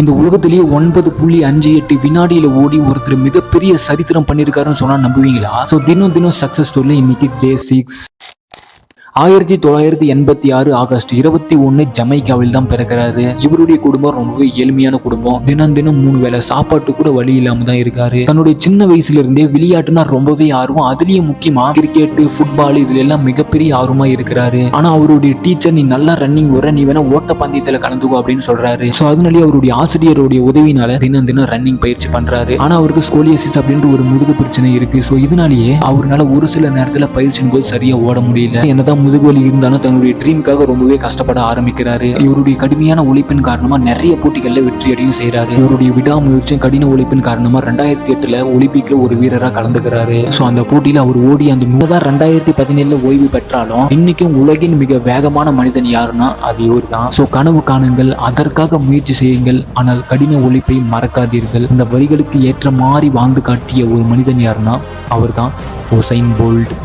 இந்த உலகத்திலேயே 9.58 வினாடியில ஓடி ஒருத்தர் மிகப்பெரிய சரித்திரம் பண்ணியிருக்காருன்னு சொன்னா நம்புவீங்களா? சோ தினம் சக்சஸ் ஸ்டோரியில இன்னைக்கு டே 6. 1986 ஆகஸ்ட் 21 ஜமைக்காவில் தான் பிறக்கிறாரு. இவருடைய குடும்பம் ரொம்பவே எளிமையான குடும்பம். தினம் 3 வேளை சாப்பாட்டு கூட வழி இல்லாம தான் இருக்காரு. தன்னுடைய சின்ன வயசுல இருந்தே விளையாட்டுனா ரொம்பவே ஆர்வம். அதுலயும் முக்கியமா கிரிக்கெட், ஃபுட்பால் இதுல எல்லாம் மிகப்பெரிய ஆர்வமா இருக்கிறாரு. ஆனா அவருடைய டீச்சர் நீ நல்லா ரன்னிங் வர, நீ வேணா ஓட்ட பந்தயத்துல கலந்துக்கோ அப்படின்னு சொல்றாரு. சோ அதனாலேயே அவருடைய ஆசிரியருடைய உதவினால தினம் ரன்னிங் பயிற்சி பண்றாரு. ஆனா அவருக்கு ஸ்கோலியோசிஸ் அப்படின்ற ஒரு முதுகு பிரச்சனை இருக்கு. சோ இதனாலேயே அவரால் ஒரு சில நேரத்துல பயிற்சியின் போது சரியா ஓட முடியல. என்னதான் முதுகுவலி இருந்தாலும் தன்னுடைய ட்ரீமுக்காக ரொம்பவே கஷ்டப்பட ஆரம்பிக்கிறாரு. இவருடைய கடுமையான உழைப்பின் காரணமா நிறைய போட்டிகள்ல வெற்றியடையும் செய்யறாரு. இவருடைய விடாமுயற்சியும் கடின உழைப்பின் காரணமா 2008 ஒலிம்பிக்ல ஒரு வீரரா கலந்துக்கிறாரு. சோ அந்த போட்டியில அவர் ஓடி அந்த 2017 ஓய்வு பெற்றாலும் இன்னைக்கும் உலகின் மிக வேகமான மனிதன் யாருன்னா அது இவர் தான். சோ கனவு காணுங்கள், அதற்காக முயற்சி செய்யுங்கள், ஆனால் கடின உழைப்பை மறக்காதீர்கள். இந்த வரிகளுக்கு ஏற்ற மாதிரி வாழ்ந்து காட்டிய ஒரு மனிதன் யாருன்னா அவர் தான் உசைன் போல்ட்.